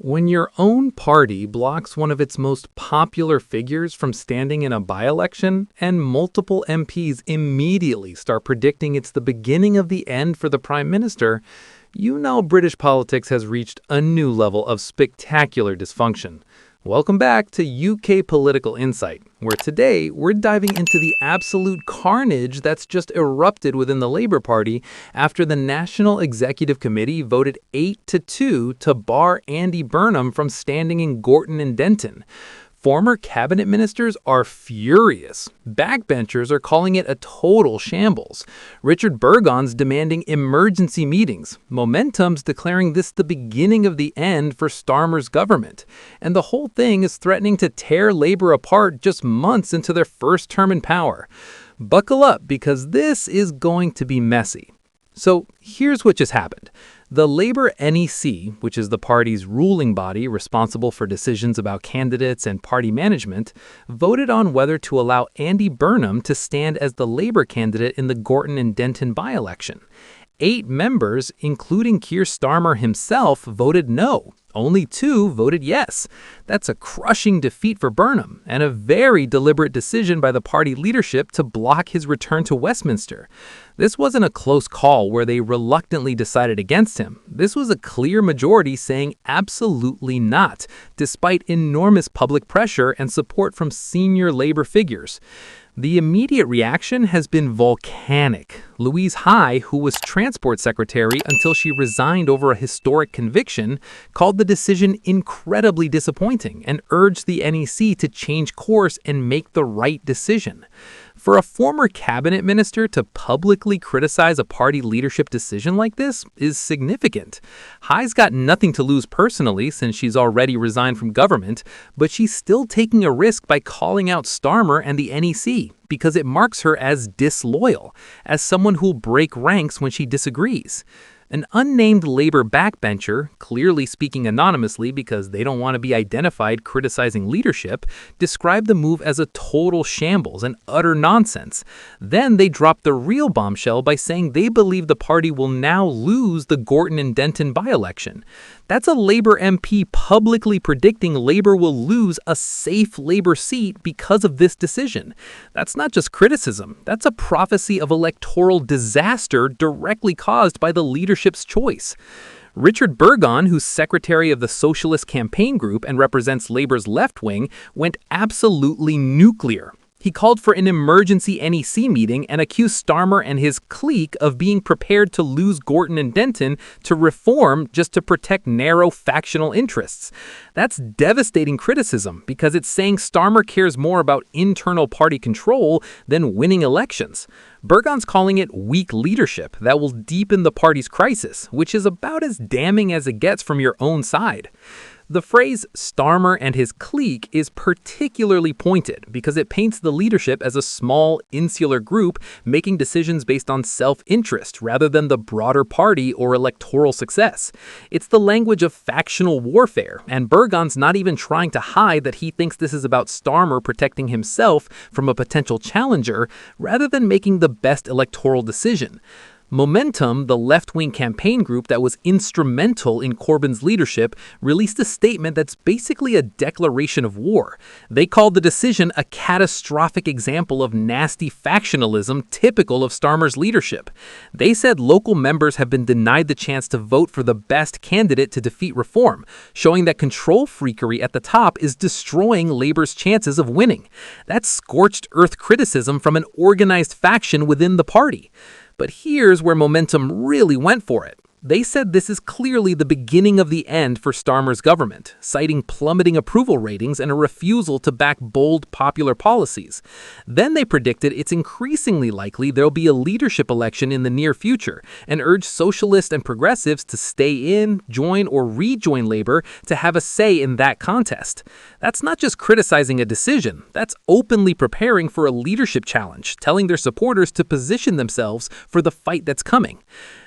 When your own party blocks one of its most popular figures from standing in a by-election, and multiple MPs immediately start predicting it's the beginning of the end for the Prime Minister, you know British politics has reached a new level of spectacular dysfunction. Welcome back to UK Political Insight, where today we're diving into the absolute carnage that's just erupted within the Labour Party after the National Executive Committee voted 8-2 to bar Andy Burnham from standing in Gorton and Denton. Former cabinet ministers are furious. Backbenchers are calling it a total shambles. Richard Burgon's demanding emergency meetings. Momentum's declaring this the beginning of the end for Starmer's government. And the whole thing is threatening to tear Labour apart just months into their first term in power. Buckle up, because this is going to be messy. So here's what just happened. The Labour NEC, which is the party's ruling body responsible for decisions about candidates and party management, voted on whether to allow Andy Burnham to stand as the Labour candidate in the Gorton and Denton by-election. 8 members, including Keir Starmer himself, voted no. Only 2 voted yes. That's a crushing defeat for Burnham, and a very deliberate decision by the party leadership to block his return to Westminster. This wasn't a close call where they reluctantly decided against him. This was a clear majority saying absolutely not, despite enormous public pressure and support from senior Labour figures. The immediate reaction has been volcanic. Louise High, who was Transport Secretary until she resigned over a historic conviction, called the decision incredibly disappointing and urged the NEC to change course and make the right decision. For a former cabinet minister to publicly criticize a party leadership decision like this is significant. High's got nothing to lose personally since she's already resigned from government, but she's still taking a risk by calling out Starmer and the NEC because it marks her as disloyal, as someone who'll break ranks when she disagrees. An unnamed Labour backbencher, clearly speaking anonymously because they don't want to be identified criticizing leadership, described the move as a total shambles and utter nonsense. Then they dropped the real bombshell by saying they believe the party will now lose the Gorton and Denton by-election. That's a Labour MP publicly predicting Labour will lose a safe Labour seat because of this decision. That's not just criticism. That's a prophecy of electoral disaster directly caused by the leadership's choice. Richard Burgon, who's secretary of the Socialist Campaign Group and represents Labour's left wing, went absolutely nuclear. He called for an emergency NEC meeting and accused Starmer and his clique of being prepared to lose Gorton and Denton to reform just to protect narrow factional interests. That's devastating criticism because it's saying Starmer cares more about internal party control than winning elections. Burgon's calling it weak leadership that will deepen the party's crisis, which is about as damning as it gets from your own side. The phrase Starmer and his clique is particularly pointed because it paints the leadership as a small, insular group making decisions based on self-interest rather than the broader party or electoral success. It's the language of factional warfare, and Burgon's not even trying to hide that he thinks this is about Starmer protecting himself from a potential challenger rather than making the best electoral decision. Momentum, the left-wing campaign group that was instrumental in Corbyn's leadership, released a statement that's basically a declaration of war. They called the decision a catastrophic example of nasty factionalism typical of Starmer's leadership. They said local members have been denied the chance to vote for the best candidate to defeat reform, showing that control freakery at the top is destroying Labour's chances of winning. That's scorched earth criticism from an organized faction within the party. But here's where Momentum really went for it. They said this is clearly the beginning of the end for Starmer's government, citing plummeting approval ratings and a refusal to back bold popular policies. Then they predicted it's increasingly likely there'll be a leadership election in the near future and urged socialists and progressives to stay in, join, or rejoin Labour to have a say in that contest. That's not just criticizing a decision, that's openly preparing for a leadership challenge, telling their supporters to position themselves for the fight that's coming.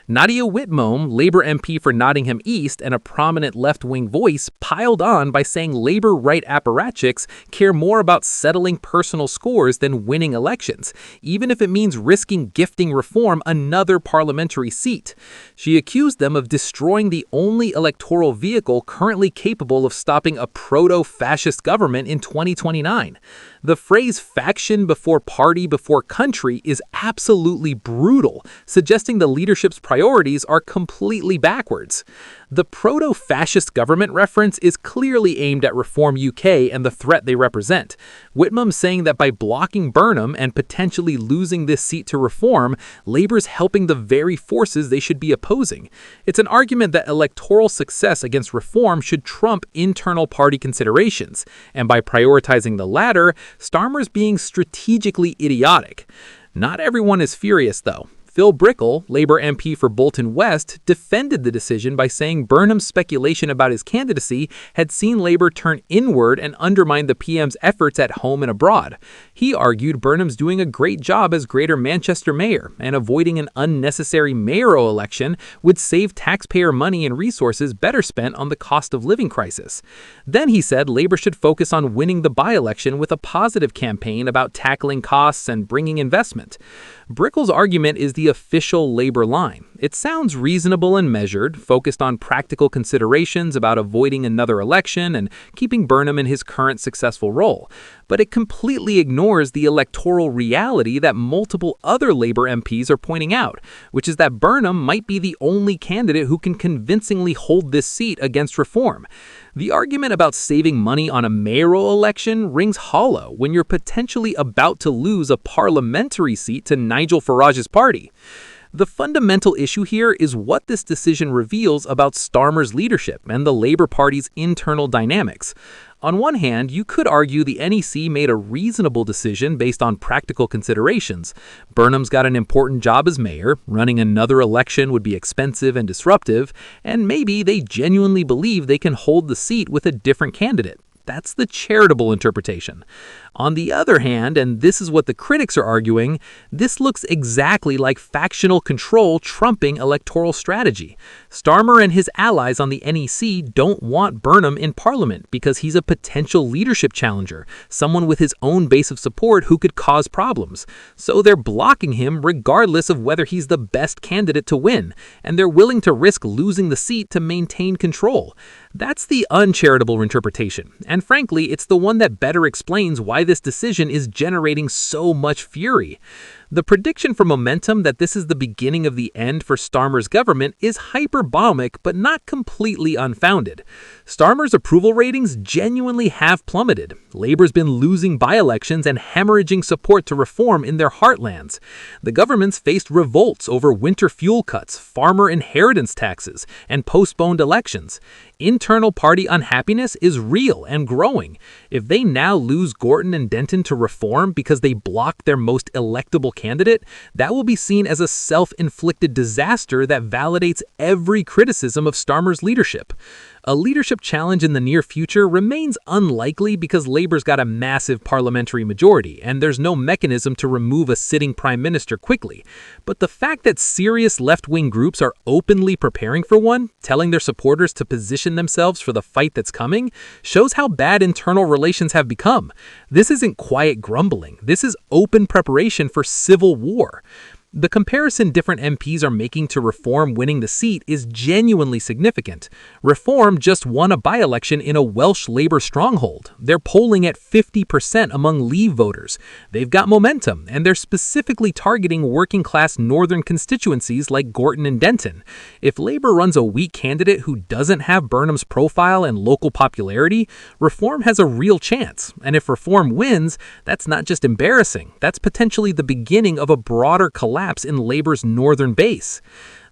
Nadia Whitmore, Labour MP for Nottingham East and a prominent left-wing voice, piled on by saying Labour right apparatchiks care more about settling personal scores than winning elections, even if it means risking gifting Reform another parliamentary seat. She accused them of destroying the only electoral vehicle currently capable of stopping a proto-fascist government in 2029. The phrase faction before party before country is absolutely brutal, suggesting the leadership's priorities are completely backwards. The proto-fascist government reference is clearly aimed at Reform UK and the threat they represent. Whitmore saying that by blocking Burnham and potentially losing this seat to Reform, Labour's helping the very forces they should be opposing. It's an argument that electoral success against Reform should trump internal party considerations, and by prioritizing the latter, Starmer's being strategically idiotic. Not everyone is furious, though. Phil Brickell, Labour MP for Bolton West, defended the decision by saying Burnham's speculation about his candidacy had seen Labour turn inward and undermine the PM's efforts at home and abroad. He argued Burnham's doing a great job as Greater Manchester Mayor, and avoiding an unnecessary mayoral election would save taxpayer money and resources better spent on the cost of living crisis. Then he said Labour should focus on winning the by-election with a positive campaign about tackling costs and bringing investment. Brickell's argument is the official Labour line. It sounds reasonable and measured, focused on practical considerations about avoiding another election and keeping Burnham in his current successful role. But it completely ignores the electoral reality that multiple other Labour MPs are pointing out, which is that Burnham might be the only candidate who can convincingly hold this seat against Reform. The argument about saving money on a mayoral election rings hollow when you're potentially about to lose a parliamentary seat to Nigel Farage's party. The fundamental issue here is what this decision reveals about Starmer's leadership and the Labour Party's internal dynamics. On one hand, you could argue the NEC made a reasonable decision based on practical considerations. Burnham's got an important job as mayor, running another election would be expensive and disruptive, and maybe they genuinely believe they can hold the seat with a different candidate. That's the charitable interpretation. On the other hand, and this is what the critics are arguing, this looks exactly like factional control trumping electoral strategy. Starmer and his allies on the NEC don't want Burnham in Parliament because he's a potential leadership challenger, someone with his own base of support who could cause problems. So they're blocking him regardless of whether he's the best candidate to win, and they're willing to risk losing the seat to maintain control. That's the uncharitable interpretation, and frankly, it's the one that better explains why this decision is generating so much fury. The prediction for Momentum that this is the beginning of the end for Starmer's government is hyperbolic but not completely unfounded. Starmer's approval ratings genuinely have plummeted. Labour's been losing by-elections and hemorrhaging support to Reform in their heartlands. The government's faced revolts over winter fuel cuts, farmer inheritance taxes, and postponed elections. Internal party unhappiness is real and growing. If they now lose Gorton and Denton to Reform because they blocked their most electable candidate, that will be seen as a self-inflicted disaster that validates every criticism of Starmer's leadership. A leadership challenge in the near future remains unlikely because Labour's got a massive parliamentary majority, and there's no mechanism to remove a sitting prime minister quickly. But the fact that serious left-wing groups are openly preparing for one, telling their supporters to position themselves for the fight that's coming, shows how bad internal relations have become. This isn't quiet grumbling. This is open preparation for civil war. The comparison different MPs are making to Reform winning the seat is genuinely significant. Reform just won a by-election in a Welsh Labour stronghold. They're polling at 50% among Leave voters. They've got momentum, and they're specifically targeting working-class northern constituencies like Gorton and Denton. If Labour runs a weak candidate who doesn't have Burnham's profile and local popularity, Reform has a real chance. And if Reform wins, that's not just embarrassing. That's potentially the beginning of a broader collapse in Labour's northern base.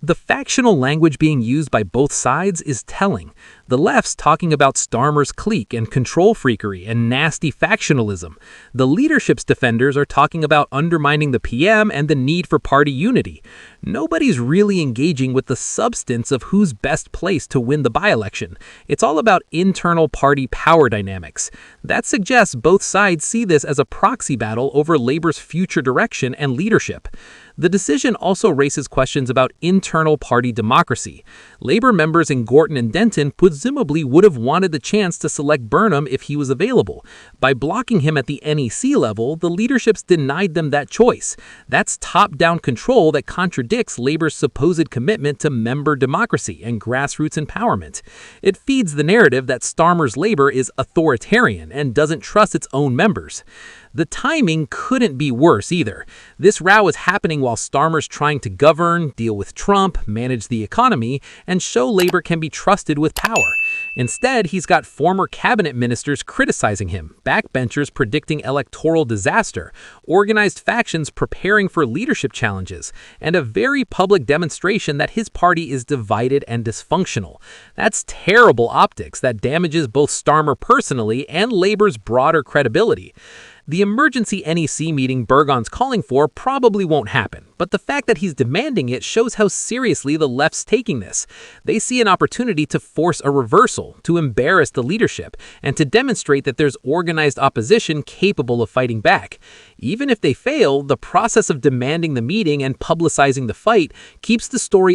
The factional language being used by both sides is telling. The left's talking about Starmer's clique and control freakery and nasty factionalism. The leadership's defenders are talking about undermining the PM and the need for party unity. Nobody's really engaging with the substance of who's best placed to win the by-election. It's all about internal party power dynamics. That suggests both sides see this as a proxy battle over Labour's future direction and leadership. The decision also raises questions about internal internal party democracy. Labour members in Gorton and Denton presumably would have wanted the chance to select Burnham if he was available. By blocking him at the NEC level, the leaderships denied them that choice. That's top-down control that contradicts Labour's supposed commitment to member democracy and grassroots empowerment. It feeds the narrative that Starmer's Labour is authoritarian and doesn't trust its own members. The timing couldn't be worse either. This row is happening while Starmer's trying to govern, deal with Trump, manage the economy, and show Labour can be trusted with power. Instead, he's got former cabinet ministers criticizing him, backbenchers predicting electoral disaster, organized factions preparing for leadership challenges, and a very public demonstration that his party is divided and dysfunctional. That's terrible optics that damages both Starmer personally and Labour's broader credibility. The emergency NEC meeting Burgon's calling for probably won't happen, but the fact that he's demanding it shows how seriously the left's taking this. They see an opportunity to force a reversal, to embarrass the leadership, and to demonstrate that there's organized opposition capable of fighting back. Even if they fail, the process of demanding the meeting and publicizing the fight keeps the story